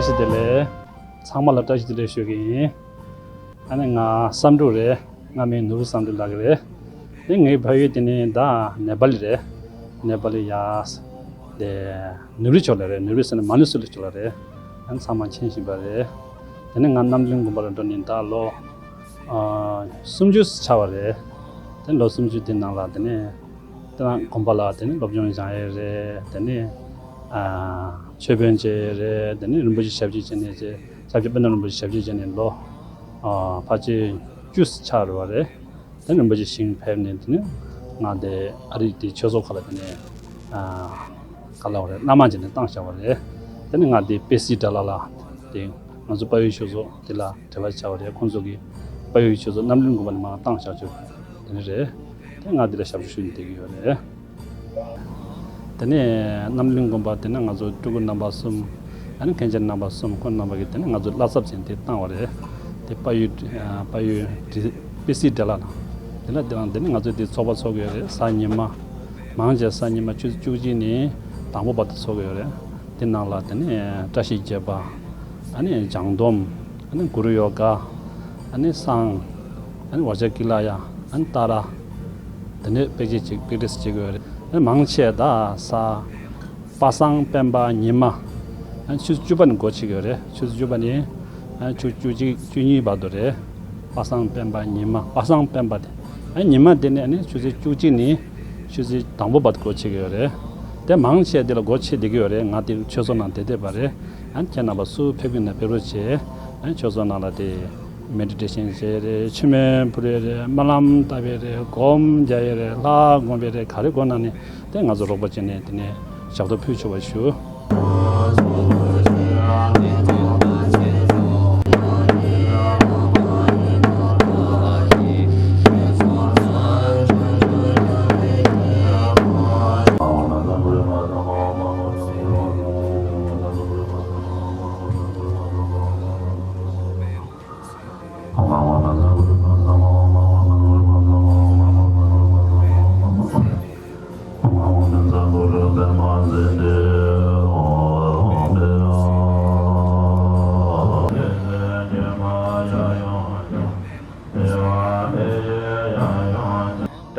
다시 될래 참말로 다시 될래 쇼기 아니 나 삼도래 나면 누르 삼도 나그래 내 바위에 되는 다 네발이래 네발이야스 네 누르 졸래 누르스는 마누스를 졸래 한 사만 천시 바래 되는 안 남는 거 말은 돈인다로 숨주스 차와래 된 로숨주 된나라 되네 단 콤발라 되네 법정이 자해래 되네 최변제래 되네 림보지 샵지 전에 이제 잡지 번는 림보지 샵지 전에로 파지 주스 차로래 되는 림보지 싱패네 되네 나데 아리티 초소칼라 되네 칼라오래 남아지는 땅샤오래 되는 나데 페시 달라라 되 먼저 바위쇼소 들라 대바차오래 콘소기 바위쇼소 남는 거만 막 땅샤죠 되네 나들의 샵슈인 되기요래 되네 남는 거 봤더니 아주 두고 남았음 아니 괜찮은 남았음 건 남아기 때문에 아주 라섭진데 땅오래 대바유 비시 달라나 되는 아주 디 소바 속에 사님마 망제 사님마 주주지니 담보 받 속에 된나라 되네 다시 제바 아니 장돔 아니 구루요가 아니 상 아니 와제킬라야 안따라 되네 베지직 비리스지고 망치에다 사 파상 뱀바 니마 안 주주반 고치거래 주주반이 주주지 주니 바도래 파상 뱀바 니마 파상 뱀바데 아니 니마 되네 아니 주주지니 주지 담보 받 고치거래 대 망치에들 고치 되기거래 나디 초선한테 대바래 안 캐나바수 페빈나 베로체 안 초선하라데 meditation 세레 치매 불에레 말람 따베레 곰 자예레 라 곰베레 가르고나니 땡아서 로버진네 드네 샤도 퓨처버슈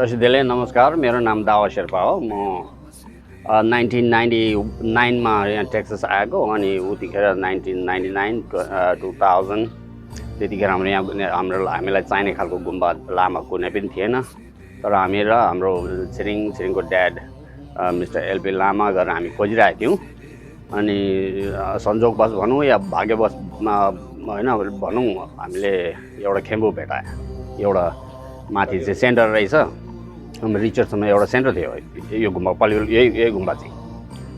दर्शकले नमस्कार मेरो नाम दावा शेर्पा हो म 1999 मा यहाँ टेक्सास आएको अनि उतिखेर 1999 2000 त्यतिखेर हामीलाई चाहिने खालको गुम्बा लामा कुनै पनि थिएन तर हामी र हाम्रो छिरिङको ड्याड मिस्टर एलपी लामा गरेर हामी खोजिरहेका थियौँ अनि संजोगवश भनौँ या भाग्यवश हैन भनौँ हामीले एउटा खेम्बु भेटाए एउटा माथि चाहिँ सेन्टर रहेछ हाम्रो रिचर्डसम्म एउटा सेन्टर थियो यो गुम्बा पल्युल यही गुम्बा चाहिँ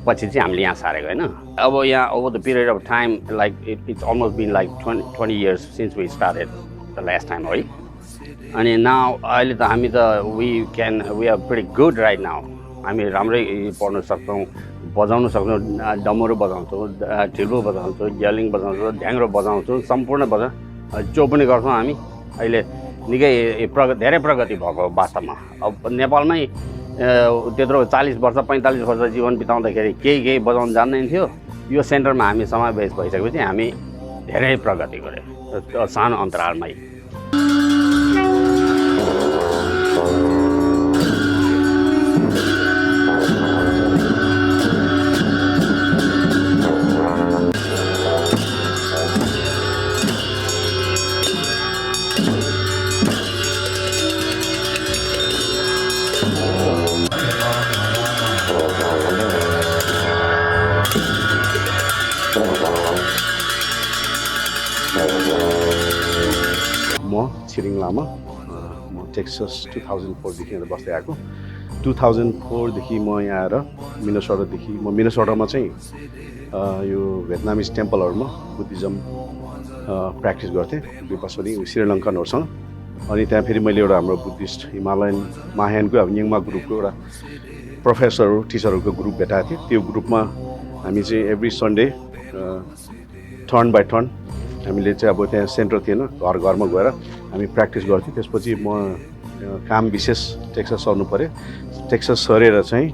पछि चाहिँ हामीले यहाँ सारेको हैन अब यहाँ over the period of time like it's almost been like 20 years since we started the last time है अनि नाउ अहिले त हामी त we are pretty good right now हामी राम्रै पढ्न सक्छौँ बजाउन सक्छौँ डमरू बजाउँछौँ ढिल्बो बजाउँछौँ ग्यालिङ बजाउँछौँ ढ्याङ्ग्रो बजाउँछौँ सम्पूर्ण जो पनि गर्छौँ हामी अहिले निकै धेरै प्रगति भएको वास्तवमा अब नेपालमै त्यत्रो 40 वर्ष 45 वर्ष जीवन बिताउँदाखेरि केही बजाउन जान्दैन थियो यो सेन्टरमा हामी समावेश भइसकेपछि हामी धेरै प्रगति गर्यौँ सानो अन्तरालमै छिरिङ लामा म टेक्सास 2004 देखि बस्दै आएको 2004 देखि म यहाँ आएर मिनेसोटामा चाहिँ यो भियतनामिज टेम्पलहरुमा बुद्धिज्म प्र्याक्टिस गर्थेँ विपसनी श्रीलङ्कनहरुसँग अनि त्यहाँ फेरि मैले एउटा हाम्रो बुद्धिस्ट हिमालयन महायानको अब निङमा ग्रुपको एउटा प्रोफेसरहरु टिचरहरुको ग्रुप भेटाएको थिएँ त्यो ग्रुपमा हामी चाहिँ every Sunday turn by turn हामीले चाहिँ अब त्यहाँ सेन्टर थिएन घरमा गएर हामी प्र्याक्टिस गर्थ्यौँ त्यसपछि म काम विशेष टेक्सास सर्नु पर्यो टेक्सास सरेर चाहिँ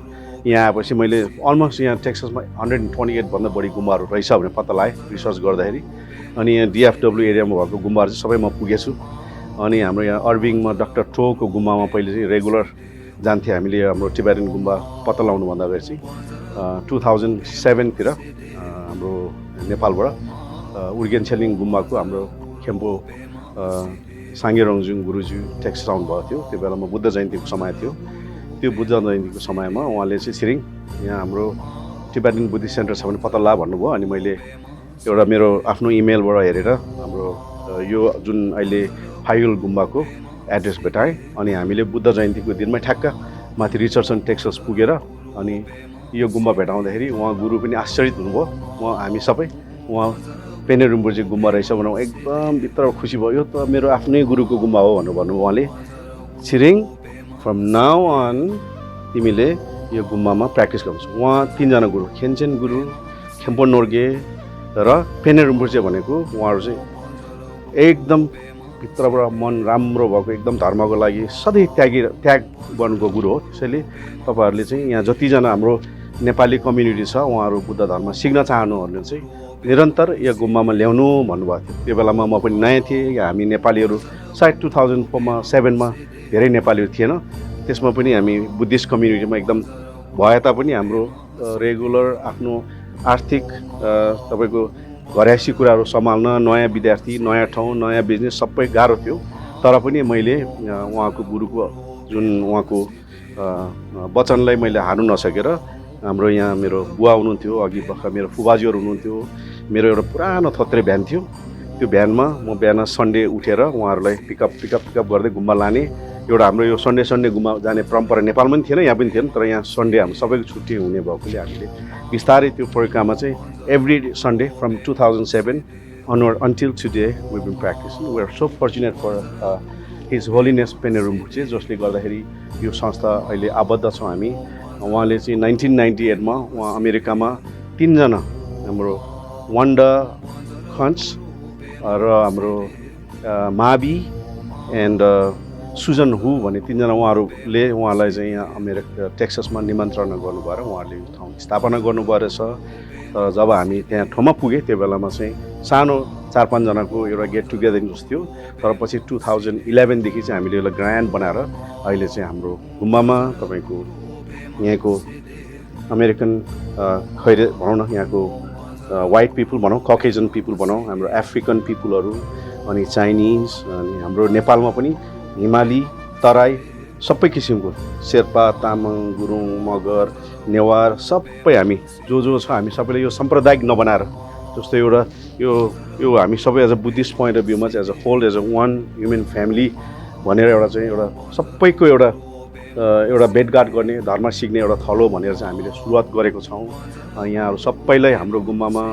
यहाँ आएपछि मैले अलमोस्ट यहाँ टेक्सासमा 128 भन्दा बढी गुम्बाहरू रहेछ भने पत्ता लगाएँ रिसर्च गर्दाखेरि। अनि यहाँ डिएफडब्ल्यू एरियामा भएको गुम्बाहरू चाहिँ सबै म पुगेछु। अनि हाम्रो यहाँ अर्बिङमा डाक्टर टोको गुम्बामा पहिले चाहिँ रेगुलर जान्थ्यो हामीले हाम्रो टिबेटन गुम्बा पत्ता लगाउनु भन्दाखेरि चाहिँ 2007 तिर हाम्रो नेपालबाट उर्गेन छेलिङ गुम्बाको हाम्रो खेम्पो साङ्गे रङजुङ गुरुजी टेक्सास आउनुभएको थियो। त्यो बेलामा बुद्ध जयन्तीको समय थियो। त्यो बुद्ध जयन्तीको समयमा उहाँले चाहिँ छिरिङ यहाँ हाम्रो टिबेटन बुद्धिस्ट सेन्टर छ भने पत्ता ला भन्नुभयो। अनि मैले एउटा मेरो आफ्नो इमेलबाट हेरेर हाम्रो यो जुन अहिले पायुल गुम्बाको एड्रेस भेटाएँ। अनि हामीले बुद्ध जयन्तीको दिनमै ठ्याक्क माथि रिचर्डसन टेक्सास पुगेर अनि यो गुम्बा भेटाउँदाखेरि उहाँ गुरु पनि आश्चर्यित हुनुभयो। हामी सबै उहाँ पेनर रिम्पोचे गुम्बा रहेछ भनेर एकदम भित्र खुसी भयो। यो त मेरो आफ्नै गुरुको गुम्बा हो भनेर भन्नुभयो उहाँले। छिरिङ फ्रम नाउ अन तिमीले यो गुम्बामा प्र्याक्टिस गर्नुहोस्। उहाँ 3 जना गुरु खेन्चेन गुरु, खेम्पो नोर्गे र पेनर रिम्पोचे भनेको उहाँहरू चाहिँ एकदम भित्रबाट मन राम्रो भएको एकदम धर्मको लागि सधैँ त्याग गर्नुको गुरु हो। त्यसैले तपाईँहरूले चाहिँ यहाँ जतिजना हाम्रो नेपाली कम्युनिटी छ उहाँहरू बुद्ध धर्म सिक्न चाहनुहुने चाहिँ निरन्तर यो गुम्बामा ल्याउनु भन्नुभएको थियो। त्यो बेलामा म पनि नयाँ थिएँ। हामी नेपालीहरू सायद 2007मा धेरै नेपालीहरू थिएन। त्यसमा पनि हामी बुद्धिस्ट कम्युनिटीमा एकदम भए तापनि हाम्रो रेगुलर आफ्नो आर्थिक तपाईँको घरयासी कुराहरू सम्हाल्न नयाँ विद्यार्थी, नयाँ ठाउँ, नयाँ बिजनेस सबै गाह्रो थियो। तर पनि मैले उहाँको गुरुको जुन उहाँको वचनलाई मैले हार्नु नसकेर हाम्रो यहाँ मेरो बुवा हुनुहुन्थ्यो, अघि भर्खर मेरो फुबाजीहरू हुनुहुन्थ्यो, मेरो एउटा पुरानो थोत्रे भ्यान थियो। त्यो भ्यानमा म बिहान सन्डे उठेर उहाँहरूलाई पिकअप गर्दै गुम्बा लाने। एउटा हाम्रो यो सन्डे गुम्बा जाने परम्परा नेपालमा पनि थिएन, यहाँ पनि थिएन। तर यहाँ सन्डे हाम्रो सबैको छुट्टी हुने भएकोले हामीले बिस्तारै त्यो परिक्रमा चाहिँ every Sunday from 2007 onward until today we've been practicing. We are so fortunate for His Holiness Penor Rinpoche, जसले गर्दाखेरि यो संस्था अहिले आबद्ध छौँ हामी। उहाँले चाहिँ 1998 मा उहाँ अमेरिकामा 3 जना हाम्रो वान्डा खन्च र हाम्रो माबी एन्ड सुजन हु भन्ने 3 जना उहाँहरूले उहाँलाई चाहिँ यहाँ अमेरिका टेक्सासमा निमन्त्रणा गर्नुभयो र उहाँहरूले यो ठाउँ स्थापना गर्नुभयो रहेछ। तर जब हामी त्यहाँ ठाउँमा पुगेँ त्यो बेलामा चाहिँ सानो 4-5 जनाको एउटा गेट टुगेदर जस्तो थियो। तर पछि 2011 देखि चाहिँ हामीले यसलाई ग्रान्ड बनाएर अहिले चाहिँ हाम्रो गुम्बामा तपाईँको यहाँको अमेरिकन खैरे भनौँ न, यहाँको वाइट पिपुल भनौँ, ककेजन पिपुल भनौँ, हाम्रो अफ्रिकन पिपुलहरू, अनि चाइनिज, अनि हाम्रो नेपालमा पनि हिमाली, तराई सबै किसिमको शेर्पा, तामाङ, गुरुङ, मगर, नेवार सबै हामी जो छ हामी सबैले यो साम्प्रदायिक नबनाएर जस्तो एउटा यो हामी सबै as a Buddhist point of भ्यूमा चाहिँ as a whole as a one human family भनेर एउटा चाहिँ एउटा सबैको एउटा भेटघाट गर्ने, धर्म सिक्ने एउटा थलो भनेर चाहिँ हामीले सुरुवात गरेको छौँ। यहाँहरू सबैलाई हाम्रो गुम्बामा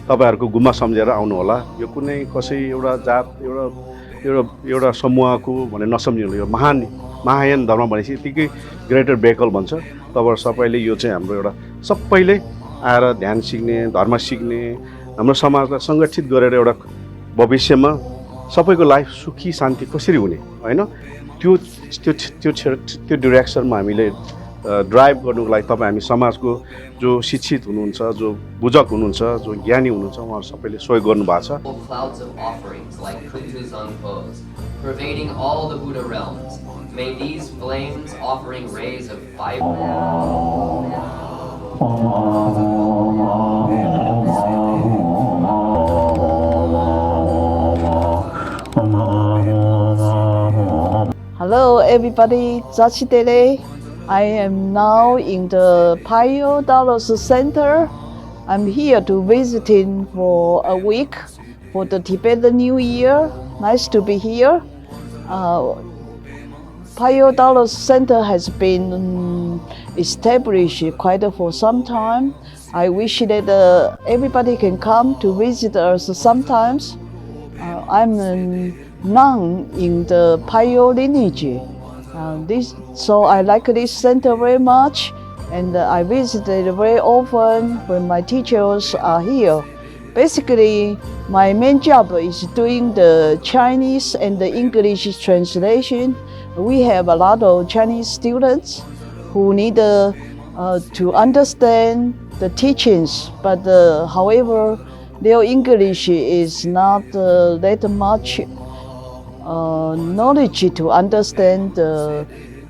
तपाईँहरूको गुम्बा सम्झेर आउनु होला। यो कुनै कसै एउटा जात एउटा समूहको भनेर नसम्झिनु। यो महायान धर्म भनेपछि यतिकै ग्रेटर बेकल भन्छ। तपाईँ सबैले यो चाहिँ हाम्रो एउटा सबैले आएर ध्यान सिक्ने, धर्म सिक्ने, हाम्रो समाजलाई सङ्गठित गरेर एउटा भविष्यमा सबैको लाइफ सुखी शान्ति कसरी हुने होइन त्यो डिरेक्सनमा हामीले ड्राइभ गर्नुको लागि तपाईँ हामी समाजको जो शिक्षित हुनुहुन्छ, जो बुझक हुनुहुन्छ, जो ज्ञानी हुनुहुन्छ उहाँहरू सबैले सहयोग गर्नुभएको छ। Clouds of offerings like Kuchen pervading all the Buddha realms. May these flames offering rays of fire. Hello everybody, Zachidele. I am now in the Palyul Dallas Center. I'm here to visiting for a week for the Tibetan New Year. Nice to be here. Palyul Dallas Center has been established quite for some time. I wish that everybody can come to visit us sometimes. I'm a nun in the Palyul lineage. So I like this center very much, and I visit it very often when my teachers are here. Basically, my main job is doing the Chinese and the English translation. We have a lot of Chinese students who need to understand the teachings, but however, their English is not that much knowledge to understand the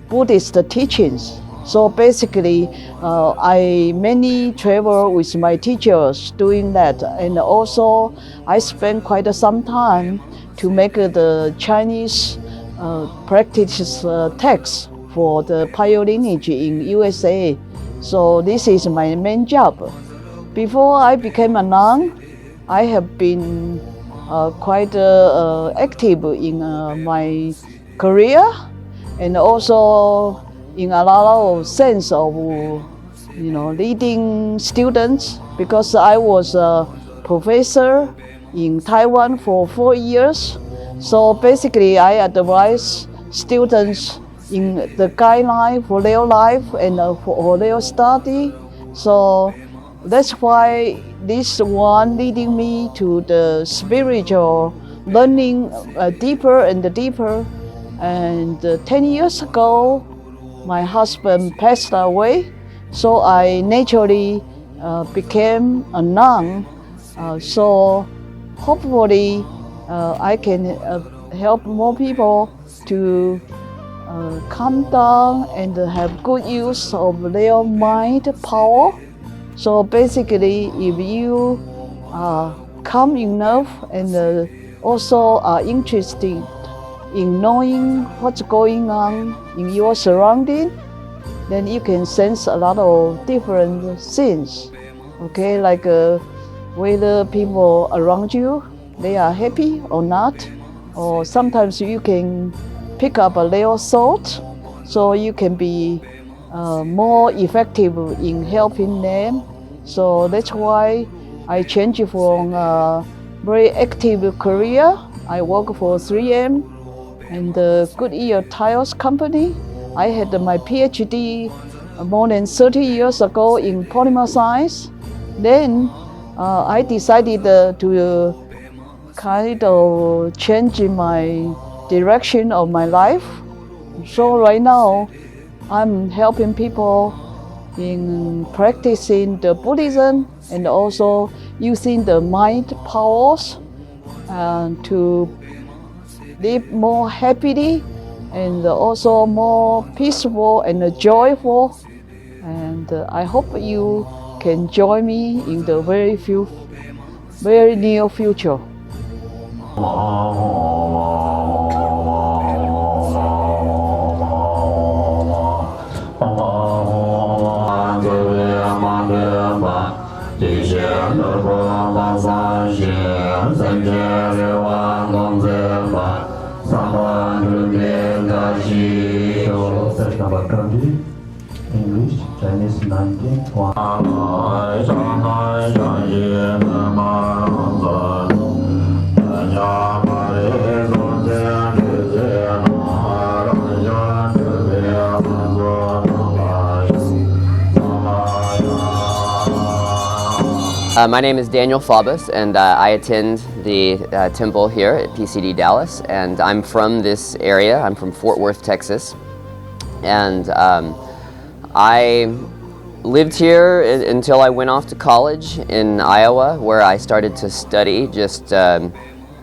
Buddhist teachings. So basically, I mainly travel with my teachers doing that, and also I spend quite some time to make the Chinese practice text for the Palyul lineage in USA. So this is my main job. Before I became a nun, I have been quite active in my career, and also in a lot of sense of leading students, because I was a professor in Taiwan for 4 years. So basically I advise students in the guideline for their life and for their study. So that's why this one leading me to the spiritual learning deeper and deeper. And 10 years ago, my husband passed away, so I naturally became a nun. So hopefully I can help more people to calm down and have good use of their mind power. So basically, if you are calm enough and also are interested in knowing what's going on in your surrounding, then you can sense a lot of different things. Okay, like whether people around you, they are happy or not, or sometimes you can pick up their thoughts, so you can be more effective in helping them. So that's why I changed from a very active career. I work for 3M and the Goodyear Tires Company. I had my PhD more than 30 years ago in polymer science. Then I decided to kind of change my direction of my life. So right now, I'm helping people in practicing the Buddhism and also using the mind powers to live more happily and also more peaceful and joyful. And I hope you can join me in the very near future. English, Chinese 19. My name is Daniel Fabus, and I attend the temple here at PCD Dallas, and I'm from this area. I'm from Fort Worth, Texas, and I lived here until I went off to college in Iowa, where I started to study just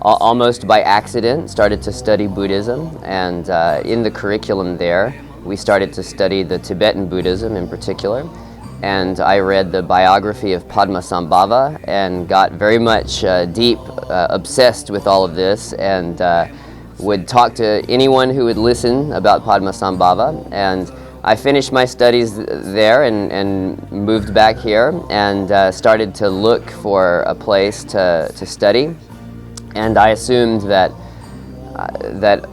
almost by accident, started to study Buddhism, and in the curriculum there, we started to study the Tibetan Buddhism in particular. And I read the biography of Padmasambhava and got very much deep, obsessed with all of this, and would talk to anyone who would listen about Padmasambhava. And I finished my studies there and moved back here and started to look for a place to study. And I assumed that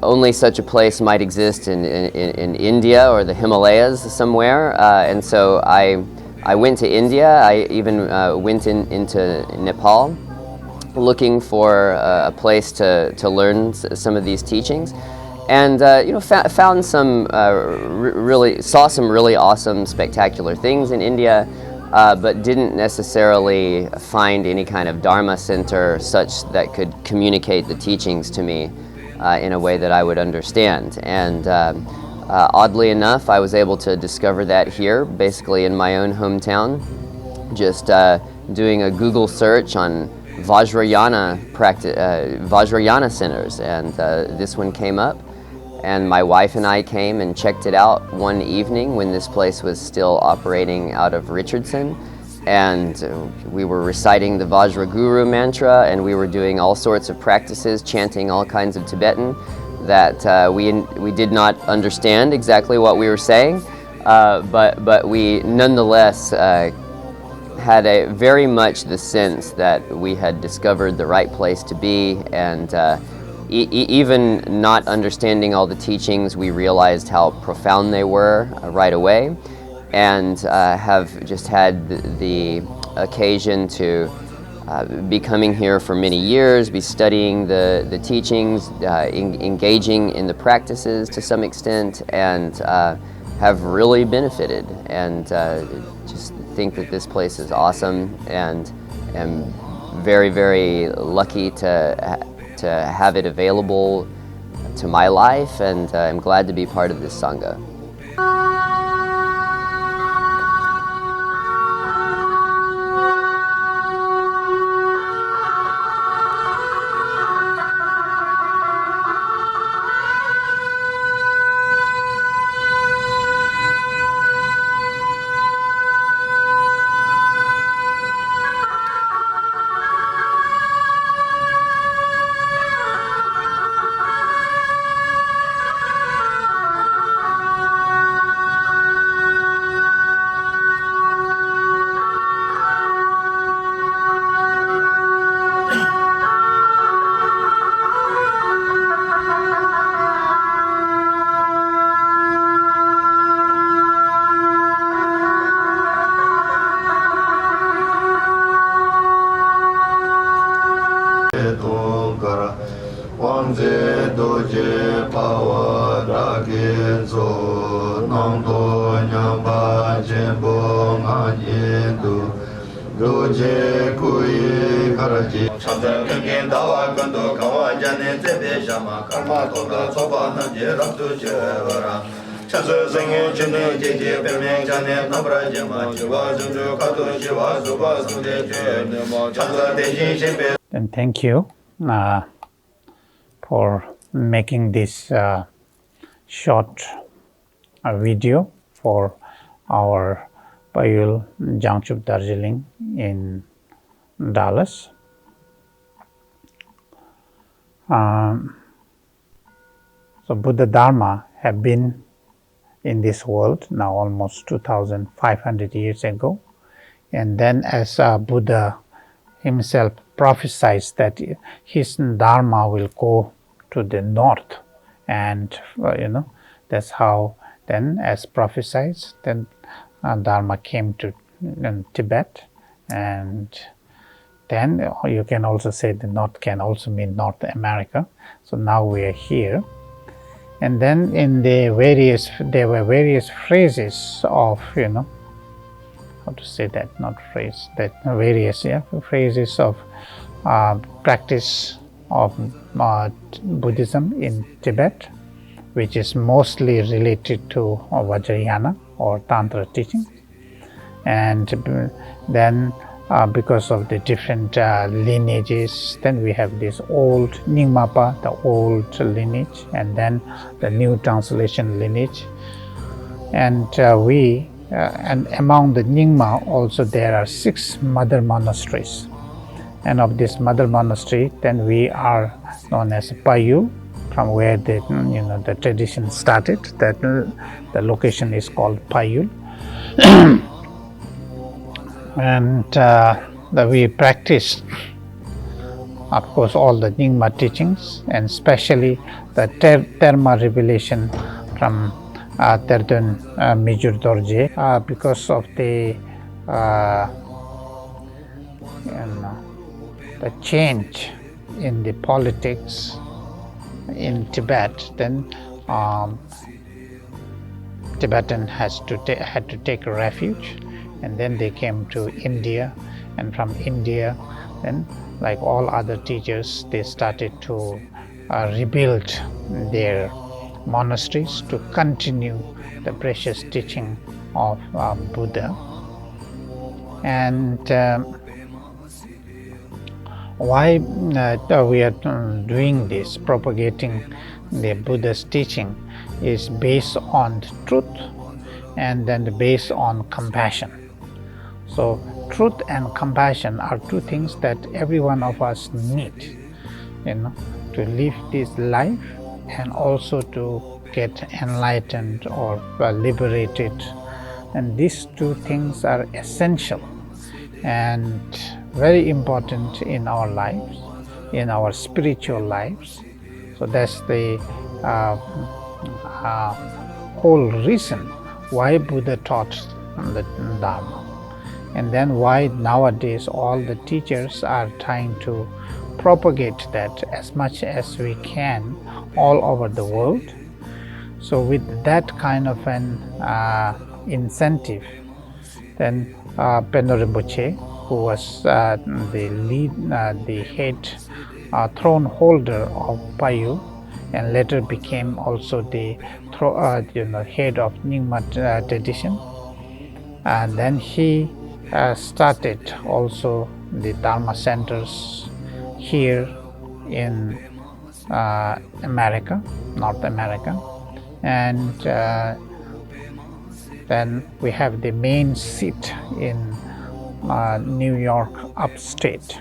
only such a place might exist in India or the Himalayas somewhere. And so I went to India. I even went into Nepal looking for a place to learn some of these teachings. And found some saw some really awesome, spectacular things in India, but didn't necessarily find any kind of Dharma center such that could communicate the teachings to me in a way that I would understand. And Oddly enough, I was able to discover that here, basically in my own hometown, just doing a Google search on Vajrayana centers, and this one came up, and my wife and I came and checked it out one evening when this place was still operating out of Richardson, and we were reciting the Vajra Guru mantra, and we were doing all sorts of practices, chanting all kinds of Tibetan that we did not understand exactly what we were saying, but we nonetheless had very much the sense that we had discovered the right place to be, and even not understanding all the teachings, we realized how profound they were right away, and have just had the occasion to be coming here for many years, be studying the teachings, engaging in the practices to some extent, and have really benefited, and just think that this place is awesome, and am very, very lucky to have it available to my life, and I'm glad to be part of this Sangha. And thank you for making this short video for our Palyul Changchub Dhargyaling in Dallas. So Buddha Dharma have been in this world now almost 2,500 years ago, and then as Buddha himself prophesied that his Dharma will go to the north, and that's how then, as prophesied, then Dharma came to Tibet, and then you can also say the north can also mean North America. So now we are here, and then in there were various phrases of how to say that, not phrase, that various phrases of practice of Buddhism in Tibet, which is mostly related to Vajrayana or Tantra teaching. And then because of the different lineages, then we have this old Nyingma, the old lineage, and then the new translation lineage. And and among the Nyingma also there are 6 mother monasteries. And of this mother monastery, then we are known as Palyul, from where the tradition started. That the location is called Palyul. And we practice, of course, all the Nyingma teachings, and especially the Terma revelation from Terdun Mijur Dorje, because of the change in the politics in Tibet. Then Tibetan had to take refuge, and then they came to India, and from India, then like all other teachers, they started to rebuild their monasteries to continue the precious teaching of Buddha. And why we are doing this, propagating the Buddha's teaching, is based on truth and then based on compassion. So truth and compassion are two things that every one of us need, to live this life and also to get enlightened or liberated. And these two things are essential and very important in our lives, in our spiritual lives. So that's the whole reason why Buddha taught the Dharma. And then why nowadays all the teachers are trying to propagate that as much as we can all over the world. So with that kind of an incentive, then Penor Rinpoche, who was the head throne holder of Palyul, and later became also the head of Nyingma tradition, and then he started also the Dharma centers here in America, North America, and then we have the main seat in New York upstate,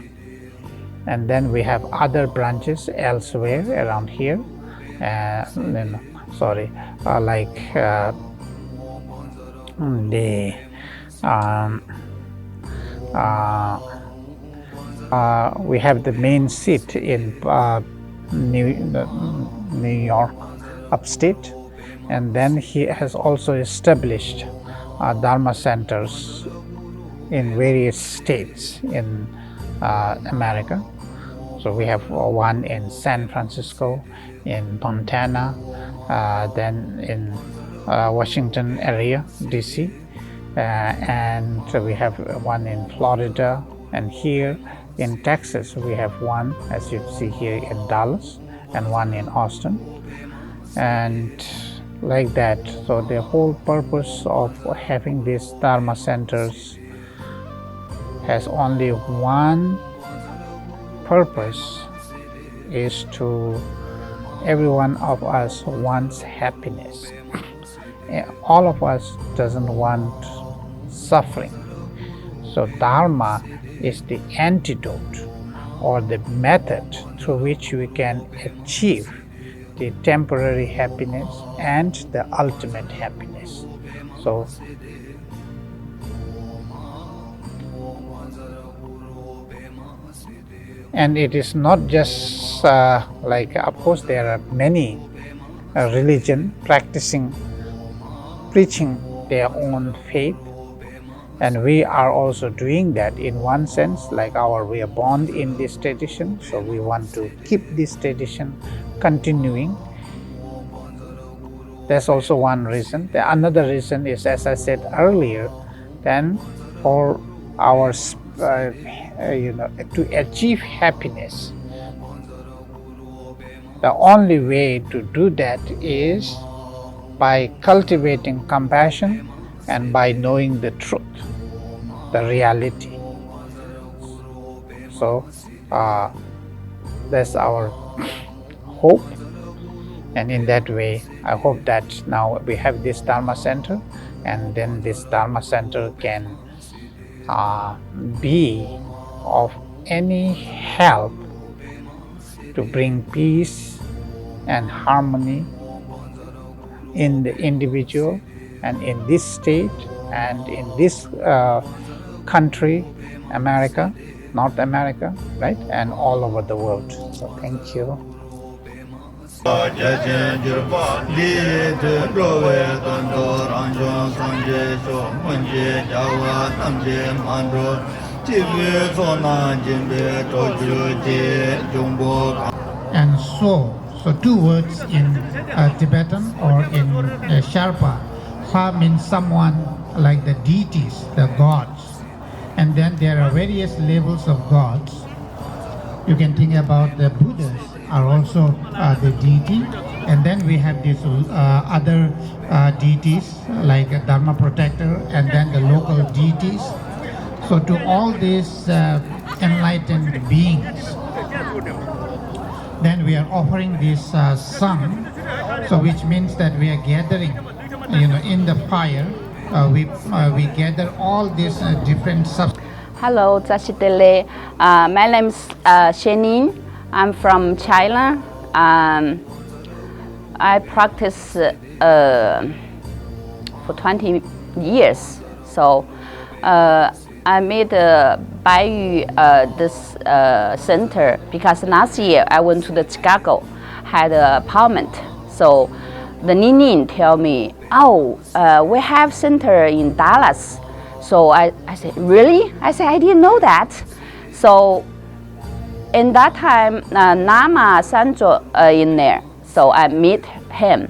and then we have other branches elsewhere around here, we have the main seat in New York upstate, and then he has also established Dharma centers in various states in America. So we have one in San Francisco, in Montana, then in Washington area, DC, and we have one in Florida, and here in Texas we have one, as you see here, in Dallas, and one in Austin, and like that. So the whole purpose of having these Dharma centers has only one purpose, is to every one of us wants happiness. All of us doesn't want suffering. So Dharma is the antidote or the method through which we can achieve the temporary happiness and the ultimate happiness. So and it is not just of course there are many religion preaching their own faith, and we are also doing that in one sense, we are born in this tradition, so we want to keep this tradition continuing. That's also one reason. The another reason is, as I said earlier, then for our to achieve happiness, the only way to do that is by cultivating compassion and by knowing the truth, the reality. So that's our hope, and in that way I hope that now we have this Dharma center, and then this Dharma center can be of any help to bring peace and harmony in the individual and in this state and in this country, America, North America, right, and all over the world. So thank you. And so two words in Tibetan or in Sherpa. Fa means someone like the deities, the gods. And then there are various levels of gods. You can think about the Buddhas are also the deity, And then we have these other deities like a Dharma protector and then the local deities. So to all these enlightened beings, then we are offering this sung, so which means that we are gathering, in the fire, we gather all these different substances. Hello, Zashidele. My name is Shenin. I'm from China. I practice for 20 years. So I made Palyul this center because last year I went to the Chicago, had a parliament. So the Ninin tell me, oh, we have center in Dallas. So I said, really? I said, I didn't know that. So in that time, Lama Sanjo in there. So I meet him.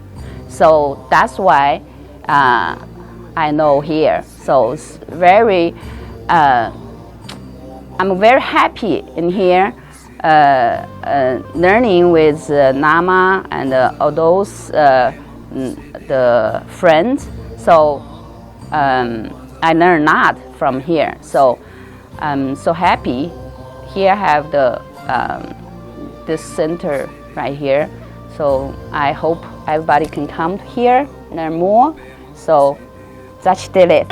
So that's why I know here. So it's very, I'm very happy in here, learning with Lama and all those the friends. So I learned a lot from here. So I'm so happy. Here I have the this center right here. So I hope everybody can come here, learn more. So that's it.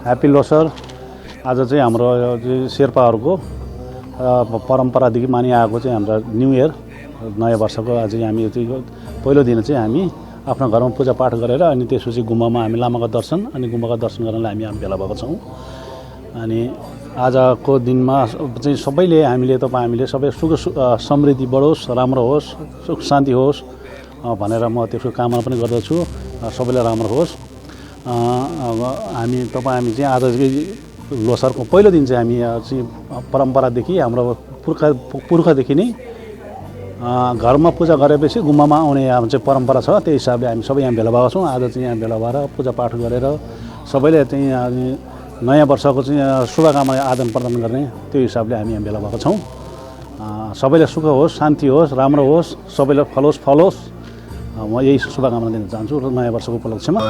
Happy Losar आज चाहिँ हाम्रो शेर्पाहरूको परम्परादेखि मानिआएको चाहिँ हाम्रो new year नयाँ वर्षको आज हामी पहिलो दिन चाहिँ हामी आफ्नो घरमा पूजापाठ गरेर अनि त्यसपछि गुम्बामा हामी लामाको दर्शन अनि गुम्बाको दर्शन गर्नलाई हामी भेला भएको छौँ। अनि आजको दिनमा चाहिँ सबैले हामीले सबै सुख समृद्धि बढोस्, राम्रो होस्, सुख शान्ति होस् भनेर म त्यसको कामना पनि गर्दछु, सबैलाई राम्रो होस्। हामी चाहिँ आज लोसारको पहिलो दिन चाहिँ हामी चाहिँ परम्परादेखि हाम्रो पुर्खादेखि नै घरमा पूजा गरेपछि गुम्बामा आउने चाहिँ परम्परा छ। त्यही हिसाबले हामी सबै यहाँ भेला भएको छौँ। आज चाहिँ यहाँ भेला भएर पूजापाठ गरेर सबैले चाहिँ नयाँ वर्षको चाहिँ शुभकामना आदान प्रदान गर्ने त्यो हिसाबले हामी यहाँ भेला भएको छौँ। सबैलाई सुख होस्, शान्ति होस्, राम्रो होस्, सबैलाई फलोस्। म यही शुभकामना दिन चाहन्छु नयाँ वर्षको उपलक्ष्यमा।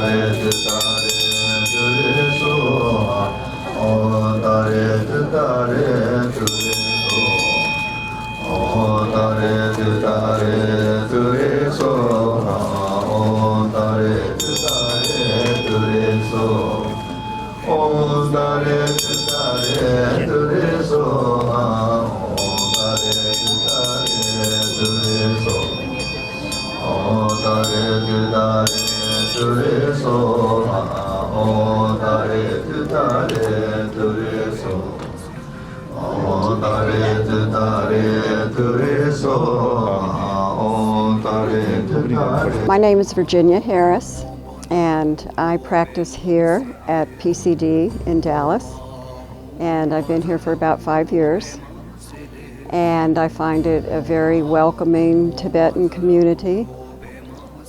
My name is Virginia Harris, and I practice here at PCD in Dallas, and I've been here for about 5 years, and I find it a very welcoming Tibetan community,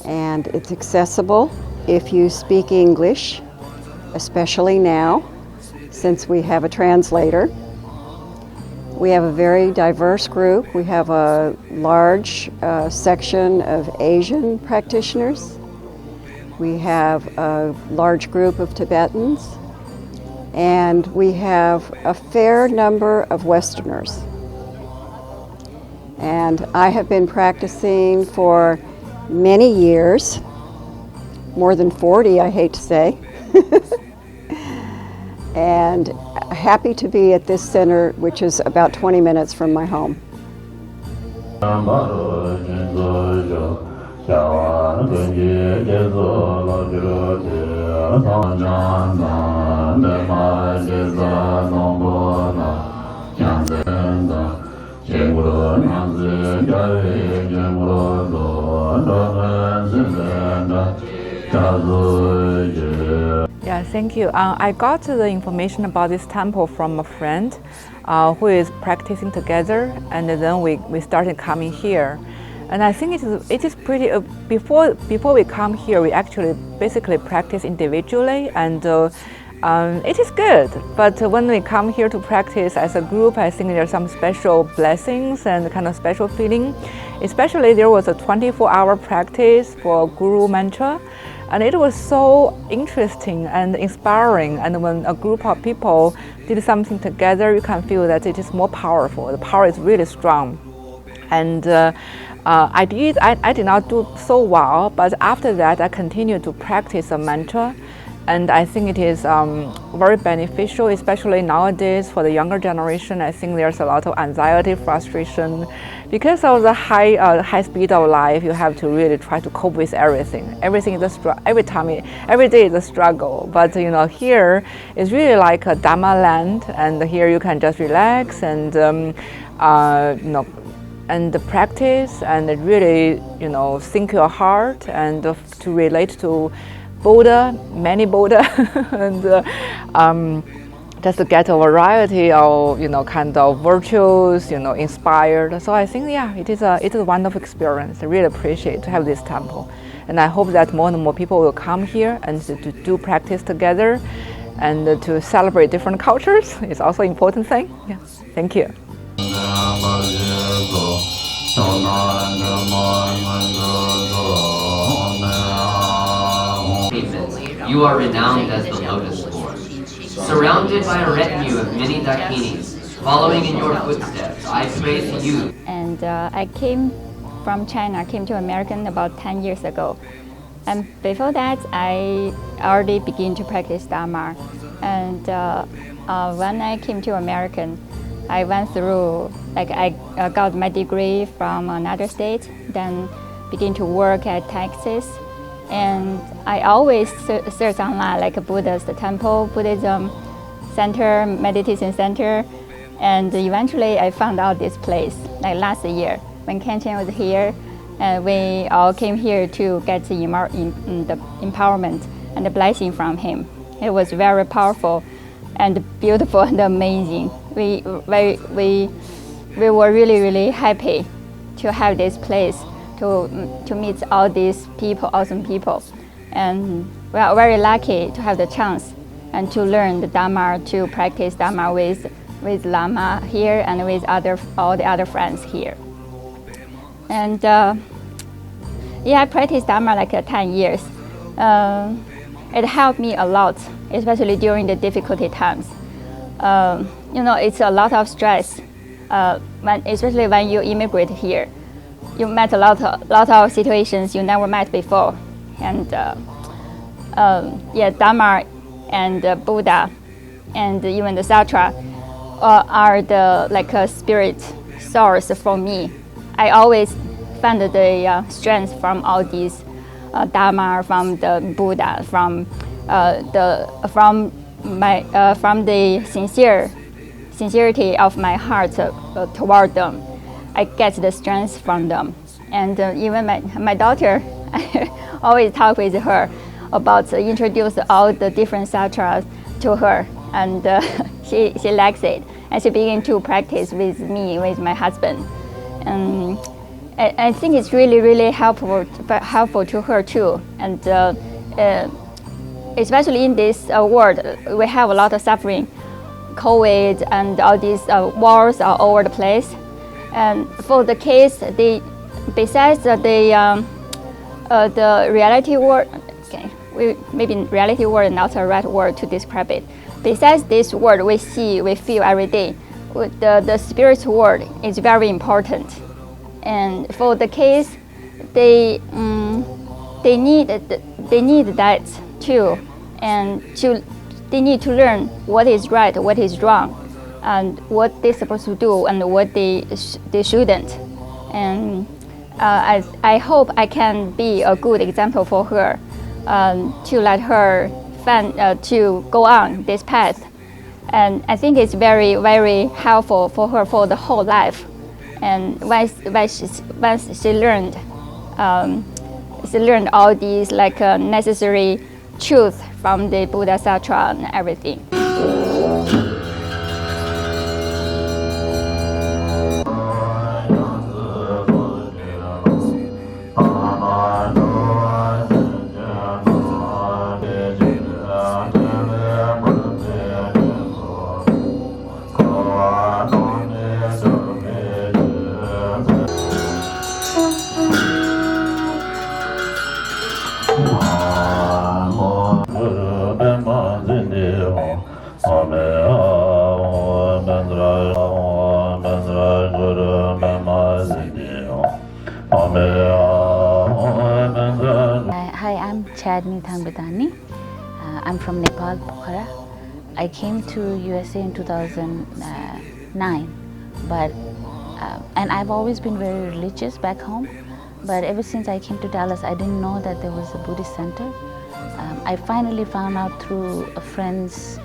and it's accessible if you speak English, especially now since we have a translator. We have a very diverse group. We have a large section of Asian practitioners. We have a large group of Tibetans, and we have a fair number of Westerners. And I have been practicing for many years, more than 40, I hate to say. And happy to be at this center, which is about 20 minutes from my home. Yeah, thank you. I got the information about this temple from a friend who is practicing together, and then we started coming here. And I think it is pretty, before we come here, we actually basically practice individually, and it is good. But when we come here to practice as a group, I think there are some special blessings and kind of special feeling. Especially there was a 24-hour practice for Guru Mantra, and it was so interesting and inspiring. And when a group of people did something together, you can feel that it is more powerful. The power is really strong. And I did not do so well, but after that I continued to practice a mantra, and I think it is very beneficial, especially nowadays for the younger generation. I think there's a lot of anxiety, frustration, because of the high speed of life. You have to really try to cope with everything. Everything is every day is a struggle. But here is really like a Dharma land, and here you can just relax and and practice and really, think your heart and to relate to Buddha, many Buddha, and just to get a variety of, kind of virtues, inspired. So I think, yeah, it is a wonderful experience. I really appreciate to have this temple. And I hope that more and more people will come here and to do practice together and to celebrate different cultures. It's also an important thing. Yeah. Thank you. You are renowned as the Lotus Lord. Surrounded by a retinue of many Dakinis, following in your footsteps, I pray to you. And I came from China, came to America about 10 years ago. And before that, I already began to practice Dharma. And when I came to America, I went through, I got my degree from another state, then began to work at Texas. And I always search online, like Buddha's temple, Buddhism center, meditation center. And eventually I found out this place, like last year, when Khenchen was here. And we all came here to get the empowerment and the blessing from him. It was very powerful and beautiful and amazing. We were really, really happy to have this place, to meet all these people, awesome people. And we are very lucky to have the chance and to learn the Dharma, to practice Dharma with Lama here and with all the other friends here. And I practiced Dharma like 10 years. It helped me a lot, especially during the difficulty times. It's a lot of stress, especially when you immigrate here. You met a lot of situations you never met before. And Dharma and Buddha and even the Satra are the spirit source for me. I always found the strength from all these Dharma, from the Buddha, from the sincerity of my heart toward them. I get the strength from them. And even my daughter, I always talk with her about introduce all the different sutras to her, and she likes it, and she began to practice with me, with my husband. And I think it's really, really helpful to her too. And especially in this world, we have a lot of suffering, COVID and all these wars are all over the place. And for the case, besides the reality world, maybe reality world is not the right word to describe it. Besides this world we see, we feel every day, the spirit world is very important. And for the case, they need that too, and they need to learn what is right, what is wrong, and what they're supposed to do and what they shouldn't. And I hope I can be a good example for her, to let her to go on this path. And I think it's very, very helpful for her for the whole life. And once she learned all these necessary truth from the Buddha Sutra and everything. Hi, I'm Chadni. I'm from Nepal, Pokhara. I came to USA in 2009, but and I've always been very religious back home. But ever since I came to Dallas, I didn't know that there was a Buddhist center. I finally found out through a friend's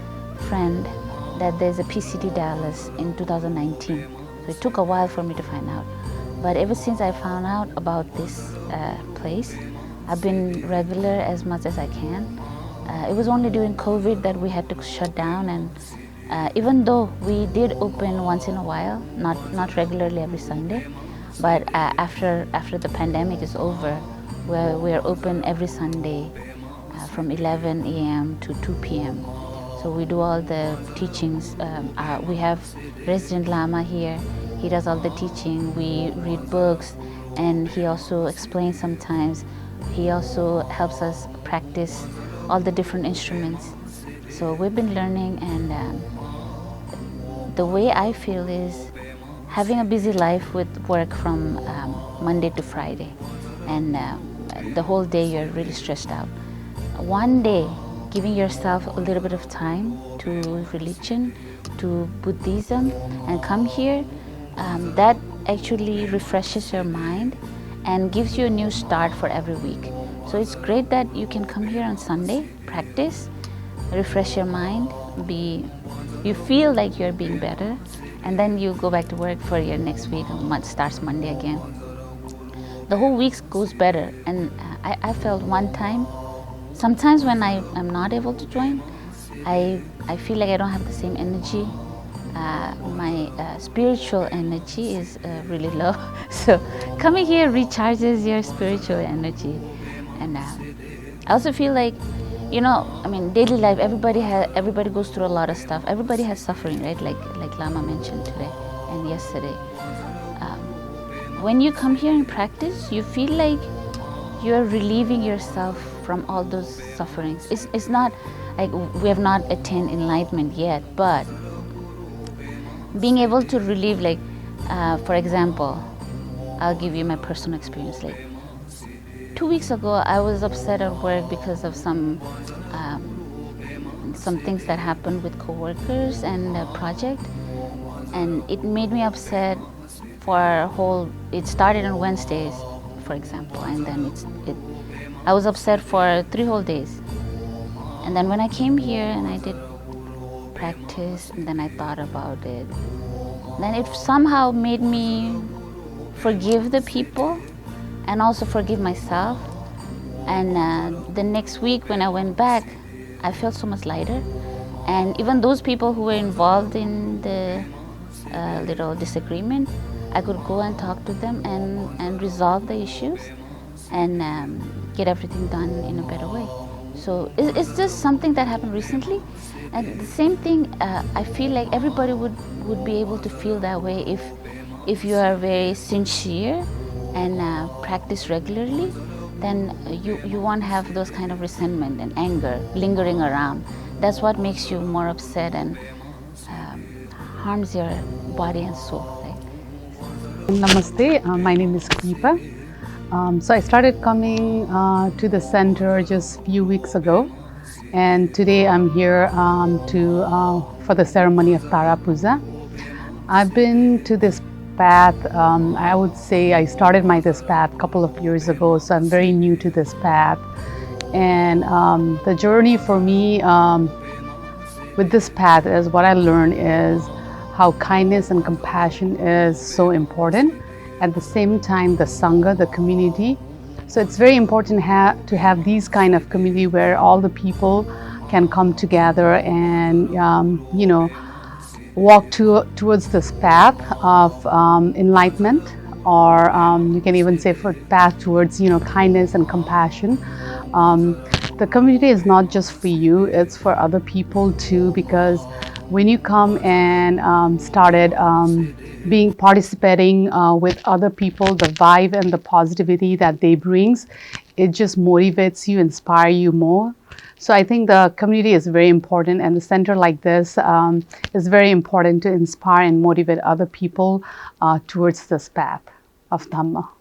friend that there's a PCD Dallas in 2019. So it took a while for me to find out. But ever since I found out about this place, I've been regular as much as I can. It was only during COVID that we had to shut down, and even though we did open once in a while, not regularly every Sunday, but after the pandemic is over, we're open every Sunday from 11 a.m. to 2 p.m. So we do all the teachings. We have resident Lama here. He does all the teaching. We read books, and he also explains sometimes. He also helps us practice all the different instruments. So we've been learning, and the way I feel is having a busy life with work from Monday to Friday, and the whole day you're really stressed out. One day, giving yourself a little bit of time to religion, to Buddhism, and come here, that actually refreshes your mind and gives you a new start for every week. So it's great that you can come here on Sunday, practice, refresh your mind, you feel like you're being better, and then you go back to work for your next week, and starts Monday again. The whole week goes better, and I felt one time, sometimes when I'm not able to join, I feel like I don't have the same energy. My spiritual energy is really low. So coming here recharges your spiritual energy. And I also feel like, daily life, everybody goes through a lot of stuff. Everybody has suffering, right? Like Lama mentioned today and yesterday. When you come here and practice, you feel like you're relieving yourself from all those sufferings. It's not like we have not attained enlightenment yet, but being able to relieve, for example, I'll give you my personal experience. 2 weeks ago, I was upset at work because of some things that happened with coworkers and the project, and it made me upset for it started on Wednesdays, for example, and then I was upset for 3 whole days. And then when I came here and I did practice, and then I thought about it, then it somehow made me forgive the people and also forgive myself. And the next week when I went back, I felt so much lighter. And even those people who were involved in the little disagreement, I could go and talk to them and resolve the issues and get everything done in a better way. So it's just something that happened recently. And the same thing, I feel like everybody would be able to feel that way if you are very sincere and practice regularly, then you won't have those kind of resentment and anger lingering around. That's what makes you more upset and harms your body and soul. Right? Namaste, my name is Kripa. So I started coming to the center just a few weeks ago, and today I'm here for the ceremony of Tara Puja. I've been to this path, I would say I started this path a couple of years ago, so I'm very new to this path. And the journey for me with this path is what I learned is how kindness and compassion is so important. At the same time, the Sangha, the community. So it's very important to have these kind of community where all the people can come together and walk towards this path of enlightenment, or you can even say for path towards kindness and compassion. The community is not just for you, it's for other people too, because when you come and started participating with other people, the vibe and the positivity that they brings, it just motivates you, inspire you more. So I think the community is very important, and the center like this is very important to inspire and motivate other people towards this path of Dhamma.